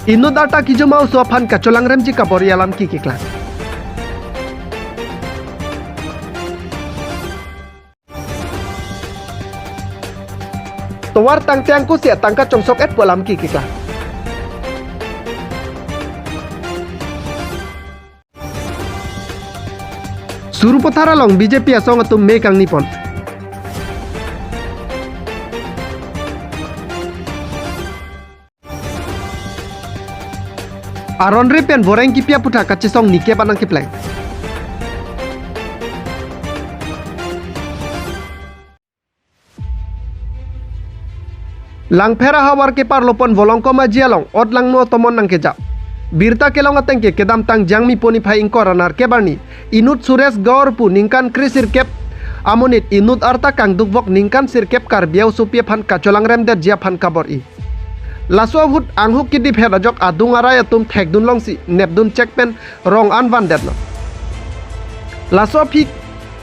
Inut data kijumau sopan kacolang remji kabori alam kikiklan. Tawar tang tiangku siat tangka congsok et bolam kikiklan. Surupotara long BJP asong atum mekang nipon. Aron repen voreng kipia putra kacesong nike panang kipleng. Lang pera hawar ke parlopon volongko majialong ot lang no tomon nang kejap. Birta kelong atengke kedam tang jangmi poni phai ingkoranar kebarni inut Suresh Gaurpu ningkan krisir kep amonit inut arta kang dukvok ningkan sirkep karbiau supie phan kacolang rem der jia phan kabor i. Laso hut anghuk kidip herajok adung arai atum thekdun longsi nepdun checkpen rong an van detno. Laso phik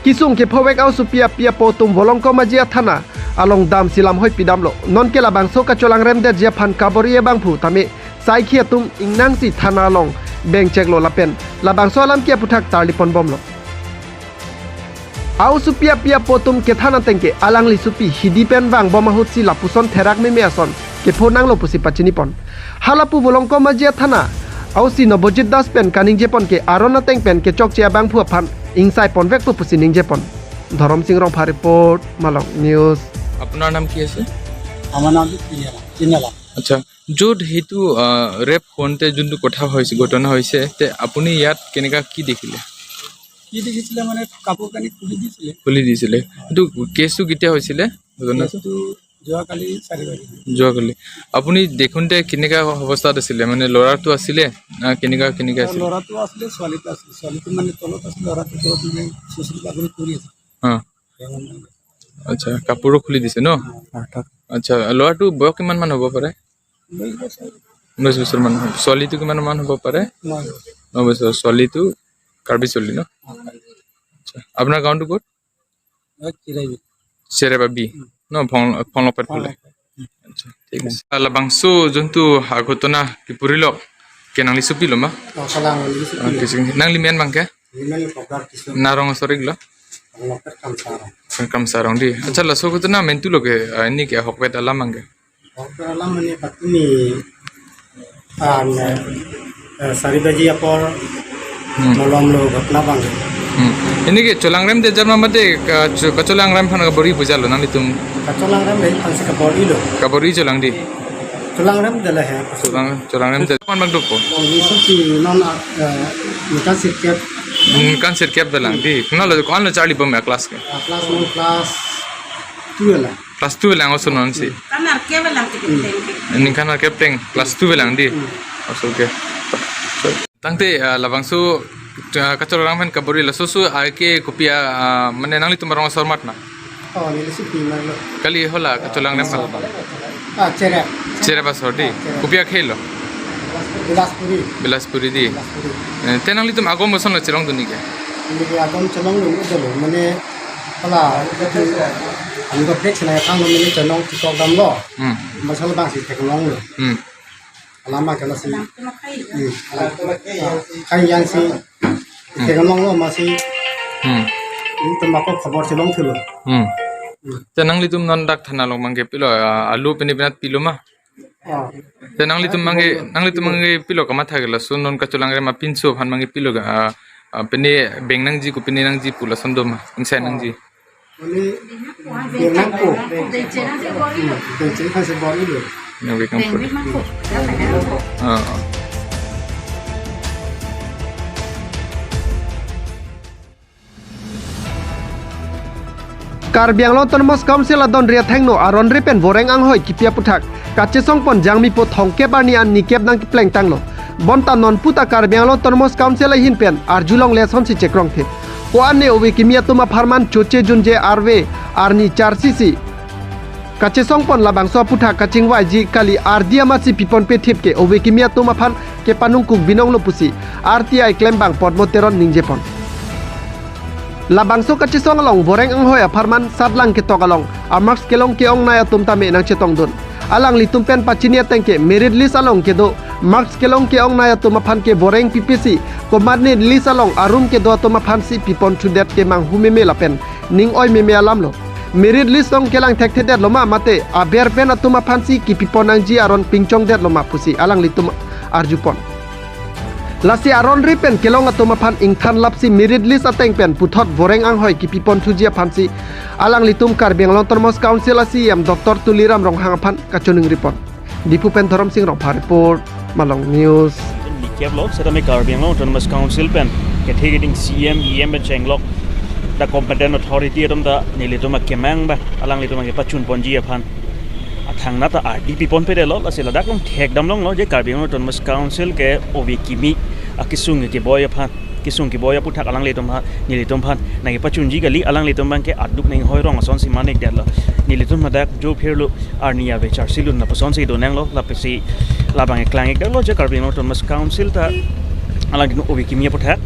kisung ke phowek au supia pia potum volongko majia thana along dam silam hoi pidamlo non kela bangso kacolang rem der jia phan kabor i bangphu tame sai khia tum ingnang si thana long beng check lo lapen labang solam kia puthak tarlipon bomlo au supia pia potum ke thana tengke alang li supi hidipen bang bomahut si lapuson therak me meason ke phonang lo pusi pachini pon halapu bolongko majia thana au si nobojit das pen kaning jepon ke arona teng pen ke chok chia bang phu phan ইংসাই পনভেক পুসি নিং জেপন ধরম সিং রং report মালং news আপোনাৰ নাম কি আছে আমাৰ নাম চিনালা আচ্ছা য'ত সেইটো ৰেপ হওঁতে যোনটো কথা হৈছে ঘটনা হৈছে তে আপুনি ইয়াত কেনেকা কি দেখিলে কি দেখিছিলে মানে কাপোৰ কানি খুলি দিছিলে সেইটো কেছটো কেতিয়া হৈছিলে ঘটনাটো যোৱাকালি 4 বাজি যোৱাকালি আপুনি দেখোনতে কেনেকা অৱস্থাত আছিলে মানে ল'ৰাটো আছিলে না কেনেকা আছিলে ল'ৰাটো আছিলে ছোৱালীটো আছিলে ছোৱালীটো মানে তলত আছিলে ল'ৰাটো তলত মানে সুসুৰি বাগৰি কৰি আছে আচ্ছা কাপোৰো খুলি দিছে ন আচ্ছা ল'ৰাটো বয়স কিমান মান হ'ব পাৰে 19 বছৰ মান হ'ব ছোৱালীটো কিমান মান হ'ব পাৰে 9 বছৰ ছোৱালীটো কাৰ্বি চলি ন আচ্ছা আপোনাৰ গাঁৱটো ক'ত চেৰেবাবি ন ফলপেট ফালে আচ্ছা ঠিক আছে লাবাংসু যোনটো ঘটনা কি পুৰিলক কেনালি চুপিলো মা নাংলি মেন বাংকে নাৰং সৰিগলো কাম সাৰং দি আচ্ছা লাসো ঘটনা মেনটু লগে নি কে হকপেট আলা মাংগে মানে পাতনি সারিবাজি আপর মলম লো ঘটনা বাংগে ini ke colangrem de jarma mate kacolangrem phana bori bujalo nani tum kacolangrem le phansi kabori colang di colangrem de la hai colangrem de kon mag doko so ki non kan sirkep dalang di kunalo kon lo charlie bom class ke class 2 la class 2 lang oso non si kanar ke belang ke ini kanar captain class 2 lang di oso ke tangte labangsu kacolang phan kabori la susu arke kopia mane nangli tumarong sormat na ni sipi maglo kali hola kacolang nem cere bas hodi kopia khelo bilaspuri di tenangli tum agom moson na chirong duni ke ini agom chalong lu dalo mane hala ani ko flex na kang lu ni chanong tikok dam lo masal bang si teklong lu alama kala si kai yang si teklong lo masih ini temako khabar chalong thilo tenangli tum non dak thana long mangge pilo alu pini binat pilo ma tenangli tum mangge pilo kama thagela sunon kacolang re ma pinso phan mangge pilo ga pini bengnang ji ku pini nang ji pula sondom insai nang ji ini benang ko kan se bori lo nang we kam Karbianglo Tonmos Council adon ria thengno aron repen voreng ang hoi kipia puthak kachesong pon jangmi po thongke barni an nikep nang kipleng tanglo bonta non puta Karbianglo Tonmos Council hin pen arjulong leson si chekrong the ko anne owe kimia tuma farman choche junje arwe arni 4 cc kachesong pon labangso puthak kaching waji kali ardiamasi pipon pe thepke owe kimia tuma phan ke panung kuk binong lo pusi RTI klembang podmoteron ningjepon labangso kachisong along boreng ang hoya farman sadlang ke tokalong amax kelong ke ong naya tumta me nang chetong dun alang litumpen pachinia tengke merit list along ke do Marks kelong ke ong naya to mapan ke boreng PPC komadni lisa long arum ke do to mapan si pipon chudet ke mang humeme lapen ning oi meme alam lo merit list ong kelang tek tedet loma mate aber pen atuma pansi ki pipon angji aron pingchong det loma pusi alang litum arjupon lasi aron ripen kelong atuma pan ingthan lapsi merit list ateng pen puthot boreng ang hoi ki pipon chujia pansi alang litum Karbiang Long Termos Council asi am Dr. Tuliram rong hangapan kachuning report Dipu pen thorom sing rong report Malong News Likiap lo sedami Karbiang Long Termos Council pen kethegiting CM EM ben chenglok da competent authority dom da nilitum kemang ba alang litum ke pachun ponji aphan athang na ta RDP pon pe lo asila dak long thek dam long lo je Karbiang Long Termos Council ke obi kimi akisung ke boy aphan kisung ki boya puthak alang litum ha nilitum phan nagi pachun ji gali alang litum bang ke aduk nei hoi rong son si manik del nilitum madak jo phirlu arnia ve char silun na pason si do nang lo la pesi la bang klang ek lo je Karbiang Long Termos Council ta alang litum obi kimi puthak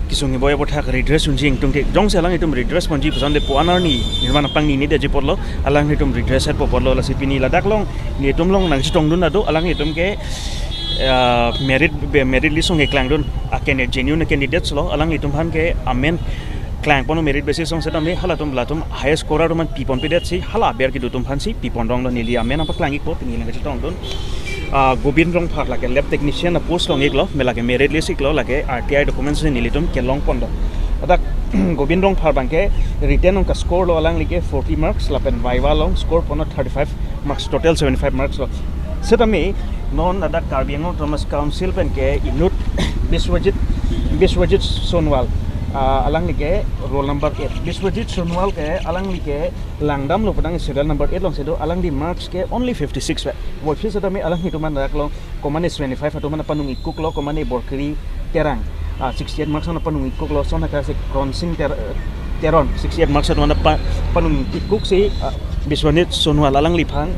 kisung ki boya puthak redress unjing tung te jong se alang litum redress ponji pason de puanar ni nirmana pang ni de je potlo alang litum redress at potlo la sipini la dak long nilitum long nang chitong dun ado alang litum ke merit list ke klang dun aken genuine candidates lo alang litum han ke amen klang pono merit basis song sedam me halatum latum highest scorer man pipon pedet si hala ber ki dutum han si pipon rong lo nili amen apa klang ik po ni lang chitong dun Gobind rong phak lake lab technician post long ik lo melake merit list ik lo lake RTI documents ni litum ke long pondo adak Gobind rong phar bangke written on ka score lo alang like 40 marks lapen viva long score pono 35 marks total 75 marks lo sedami non ada Karbiang Long Termos Council pen ke inut Biswajit Sonwal alang like roll number 8 Biswajit Sonwal ke alang like langdam lo padang serial number 8 long sedo alang di marks ke only 56 wa phis sedami alang hitu man dak lo komane 25 atu man panung ikuk lo komane borkri terang 68 marks na panung ikuk lo sona ka se crossing teron 68 marks atu man panung ikuk si Biswajit Sonwal alang liphang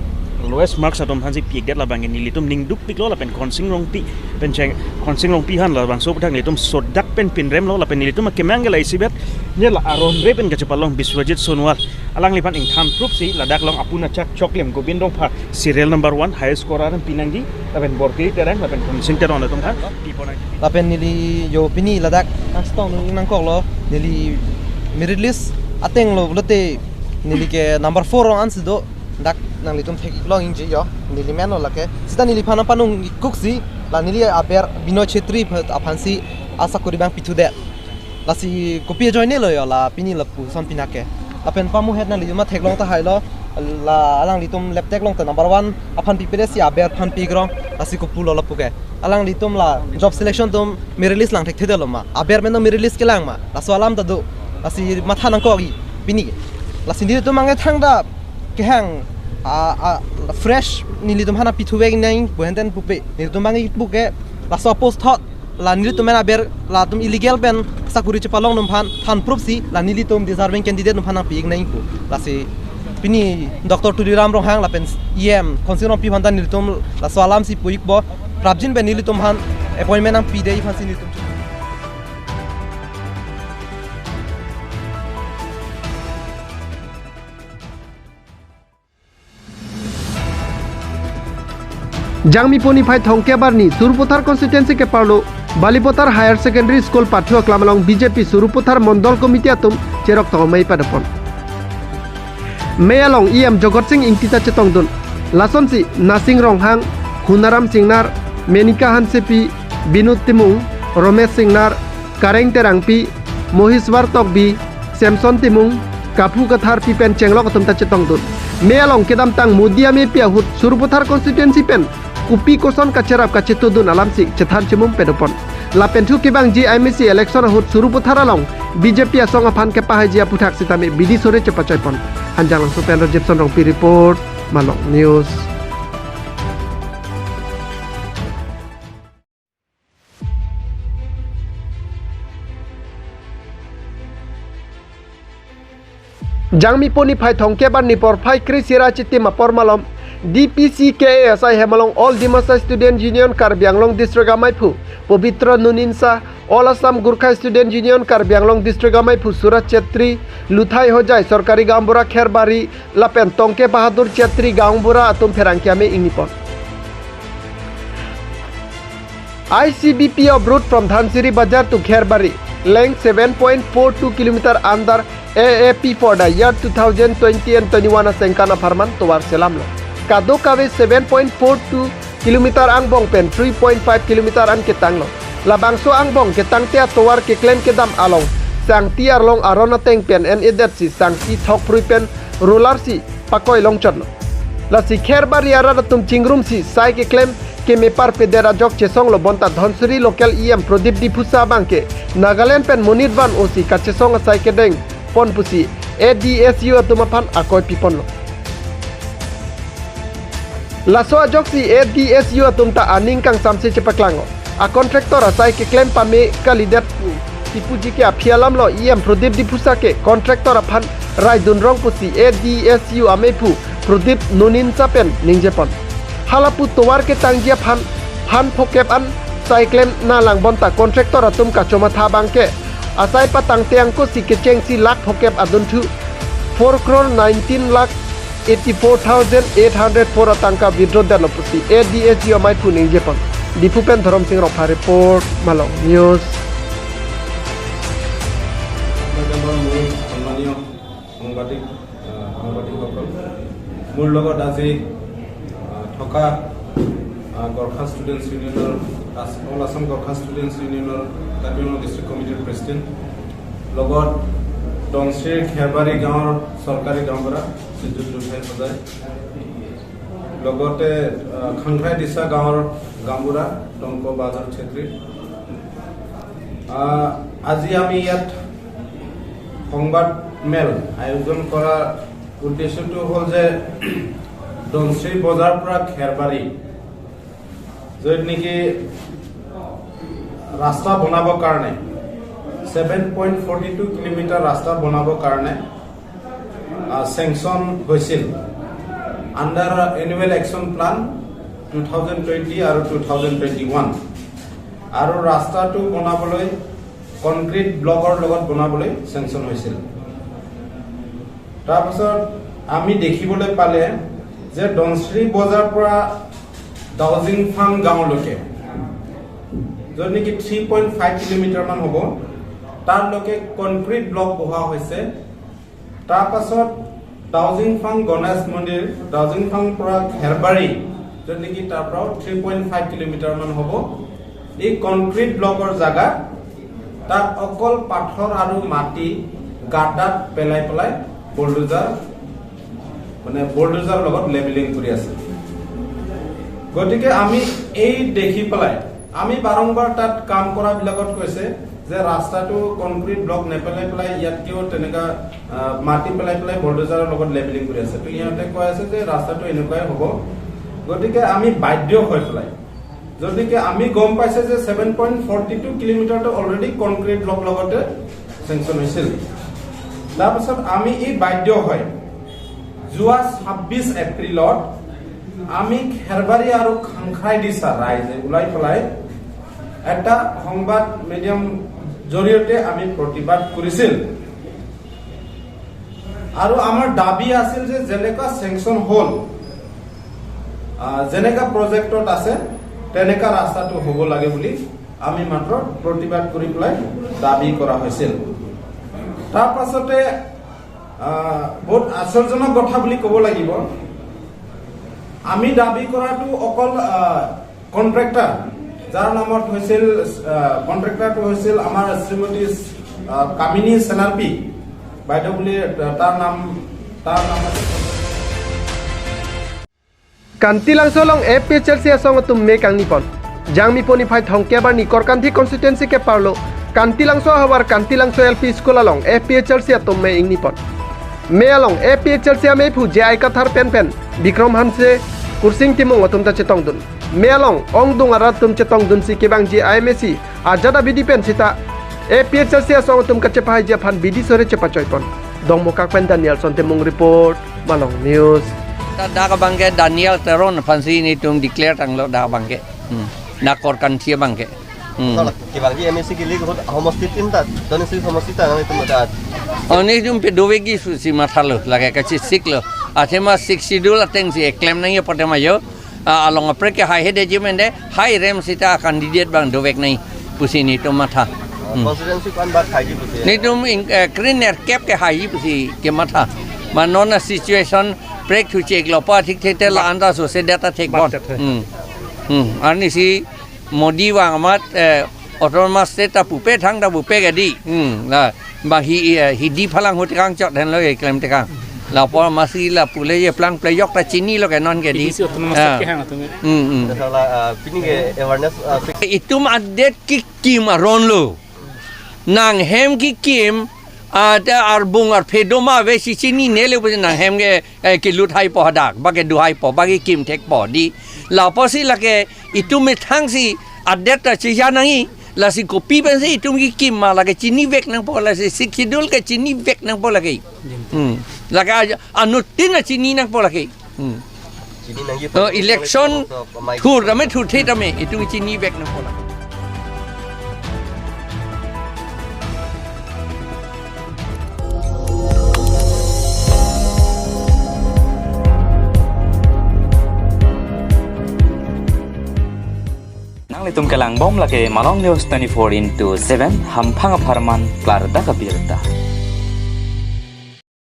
lowest marks atom hansi piek det la bang ni litum ning duk pik lo la pen konsing long pi pen cheng konsing long pi han la bang so putang litum sodak pen pin rem lo la pen litum kemang la isibet ne la aron re pen kachapalong Biswajit Sonwal alang lipan ing tham proof si la dak long apuna chak choklem Gobind rong pha serial number 1 highest scorer pinanggi la pen borki terang la pen konsing teron atom ha la pen nili yo pini la dak astong nang kok lo nili merit list ateng lo lote nili ke number 4 rong ans do dak nang litum thek long inji yo nili meno lake sita nili phana panung kuksi la nili aber Binoy Chetri aphansi asa kori bang pitu de lasi kopi join ne lo yo la pini la pu son pinake apen pamu het na li ma thek long ta hai lo la alang litum laptek long ta number 1 aphan pipede si aber phan pigrong lasi ko pulo la puke alang litum la job selection tum merit list lang thek thede lo ma aber men merit list ke lang ma la so alam ta do lasi matha nang ko gi pini lasi ni tum mangai thang da kehang fresh nilitum hana pithuweg naing buhenten pupe nilitum mangi puke la suppose thought la nilitum mena ber la tum illegal ben sakuri chepalong num phan than proof si la nilitum deserving candidate num phana pig naing pu la si pini Dr. Tuliram rong hang la pen EM konsirom pi phantan nilitum la salam si puik bo prabjin ben nilitum han appointment ang pidei phan si nilitum Jangmi poni phai thongke barni Suruputhar constituency ke parlo Balipotar Higher Secondary School Pathua Klamalong BJP Suruputhar Mondol Committee atum cherok tongmai padapon Mayalong EM Jogot Singh ingtita chetongdun Lasonsi Nasing Ronghang Hunaram Singnar Menika Hansepi Binut Timung Romesh Singnar Kareng Terangpi Mohiswar Tokbi Samson Timung Kapu Kathar Pipen Chenglok atum ta chetongdun Mayalong kedam tang Mudia me piahut Suruputhar constituency pen Kupi koson kacerap kacetudun alam si cethan cemum pedopon. Lapen thu kibang ji IMC election hut Suruputhar along BJP asong aphan ke pahajia puthak sitame bidi sore cepacoypon. Hanjang langsung pen Jepson rong pi report Malong News. Jangmi poni phai thongke ban ni por phai krisira chitti mapor malom DPCKSI Hemalong All Dimasa Student Union Karbiang Long District Amaipu Pavitra Nuninsa All Assam Gurkha Student Union Karbiang Long District Amaipu Surat Chetri Luthai Hojai Sorkari Gambura Kherbari Lapen Tongke Bahadur Chetri Gambura atum Ferangkiame ingipon ICBP of route from Dhansiri Bazar to Kherbari, length 7.42 km under AAP for the year 2020 and 21 Senkana Farman towar Selamlo. Kado kawe 7.42 km angbong pen 3.5 km an ketanglo. Labangso angbong ketang tia towar ke klen kedam along. Sang tiar long arona teng pen en edet si sang ti thok prui pen rular si pakoy long chotlo. La si Kherbari arada tum chingrum si sai ke klem ke mepar pedera jok chesong lo bonta Dhansiri local EM Prodip Dipusa bangke Nagaland pen Munirvan osi ka chesong sai ke deng pon pusi ADSU atumapan akoy pipon lo. Laso ajok si ADSU atumta aning kang samsi cepaklango. A kontraktor asai ke klem pame kalidet tipuji ke aphialam lo EM Prodip Dipusa ke kontraktor apan rai dunrong pusi ADSU amepu Prodip nunin sapen ningjepon. Halapu towar ke tangjia phan phokep an cyclen na lang bonta kontraktor atum ka choma tha bangke asai patang teang ko si ke cheng si lak phokep adun thu 4 crore 19 lakh 84,804 atangka withdraw dalo pusi ADSU mai pu ningjepon. Dipupen Dharam Singh Rokha report Malong News. মোৰ লগত আজি থকা গৰ্খা students ইউনিয়নৰ all Assam গৰ্খা students ইউনিয়নৰ Karbi Anglong district কমিটিৰ president লগত ডংশ্ৰীৰ খেৰবাৰী গাঁৱৰ চৰকাৰী গাঁওবুঢ়া শ্ৰীযুত দুধাই সজাই লগতে খাংখাই দিছা গাঁৱৰ গাঁওবুঢ়া টংক বাজাৰ ছেত্ৰী আজি আমি ইয়াত সংবাদ মেল আয়োজন কৰা উদ্দেশ্যটো হ'ল যে ডংশ্ৰী বজাৰ পৰা খেৰবাৰী য'ত নেকি ৰাস্তা বনাবৰ কাৰণে 7.42 কিলোমিটাৰ ৰাস্তা বনাবৰ কাৰণে চেংচন হৈছিল আণ্ডাৰ এনুৱেল একশ্যন প্লান 2020 আৰু 2021 আৰু ৰাস্তাটো বনাবলৈ কনক্ৰিট ব্লকৰ লগত বনাবলৈ চেংচন হৈছিল তাৰপিছত আমি দেখিবলৈ পালে যে ডংশ্ৰী বজাৰ পৰা দাউজিংফাং গাঁৱলৈকে য'ত নেকি 3.5 কিলোমিটাৰ মান হ'ব তাৰলৈকে কনক্ৰিট ব্লক বহোৱা হৈছে তাৰপাছত দাউজিংফাং গণেশ মন্দিৰ দাউজিংফাং পৰা খেৰবাৰী য'ত নেকি তাৰ পৰা 3.5 কিলোমিটাৰ মান হ'ব এই কনক্ৰিট ব্লকৰ জাগা তাত অকল পাথৰ আৰু মাটি গাঁতাত পেলাই বুলডোজাৰ লগত লেবেলিং কৰি আছে গতিকে আমি এই দেখি পেলাই আমি বাৰম্বাৰ তাত কাম কৰা বিলাকত কৈছে যে ৰাস্তাটো কনক্ৰিট ব্লক নেপেলাই ইয়াত কিয় তেনেকা মাটি পেলাই বুলডোজাৰৰ লগত লেবেলিং কৰি আছে তো ইহঁতে কৈ আছে যে ৰাস্তাটো এনেকুৱাই হ'ব গতিকে আমি বাধ্য হৈ পেলাই যদিকে আমি গম পাইছে যে 7.42 কিলোমিটাৰটো অলৰেডি কনক্ৰিট ব্লক লগতে চেংচন হৈছিল তাৰপিছত আমি এই বাধ্য হয় যোৱা 26 এপ্ৰিলত আমি খেৰবাৰী আৰু খাংখাই দিছা ৰাইজে ওলাই পেলাই এটা সংবাদ মিডিয়াম জৰিয়তে আমি প্ৰতিবাদ কৰিছিল আৰু আমাৰ দাবী আছিল যে যেনেকা চেংচন হ'ল যেনেকা প্ৰজেক্টত আছে তেনেকা ৰাস্তাটো হ'ব লাগে বুলি আমি মাত্ৰ প্ৰতিবাদ কৰি পেলাই দাবী কৰা হৈছিল তাৰ পাছতে বহুত আশ্চৰ্যজনক কথা বুলি ক'ব লাগিব আমি দাবী কৰাটো অকল কন্ট্ৰাক্টৰ যাৰ নামত হৈছিল কন্ট্ৰাক্টৰটো হৈছিল আমাৰ শ্ৰীমতী কামিনী সেনাৰপি বাইদেউ বুলি তাৰ নাম Kantilangsolong APHLC asong tum me kang nipon jang mi poni phai thongkebar ni korkanthi constituency ke parlo Kantilangso hawar Kantilangso LP school along APHLC atum me ing nipon me along APHLC ame phu je ai kathar pen Bikram Hamse kursing timung atum ta chetong dun me along ong dung ara tum chetong dun si kebang je IMC ajada bidi pen sita APHLC asong tum ka chepai je phan bidi sore chepa choipon dong mokak pen Daniel Sontemung report Malong News Dah bangke Daniel Teron fansi ni tum declare tang lo dah bangke nakor kan tia bangke Kibagi MSC gili ko homostin ta doni si homostin ta ngani tum ta oni tum pe dovegi si mathalo lage ka chi sik lo athema sik sidul ateng si claim nang ye patema yo along a prek hai hede jimende hai rem sita candidate bang dovek nai pusi ni to matha constituency kan bat haji pusi ni tum cleaner cap ke hai pusi ke matha manona situation prek thu chek lo pa thik thek te la anda so se data thek bon ani si modi wang amat autonomous state ta pupe thang ta pupe ga di la ba hi di phalang hot kang chot den lo e klem te kang la por masih la pule ye plang playok ta chini lo ke non ke di pini ke awareness itu adet ki kim aron lo nang hem ki kim ada arbung ar pedoma ve si chini nele bu nang hem ke lut hai po hadak ba ke du hai po ba ki kim tek po di la po si la ke itu me thang si adet ta chi ya nang la si kopi ben si itu ki kim ma la ke chini vek nang po la si sikidul ke chini vek nang po la ke la ka anutin na chini nang po la ke chini nang election thu ra me thu the ta me itu chini vek nang po la Litum kelang bom lagi Malong News 24/7 hampang aparman Klarda Kabirta.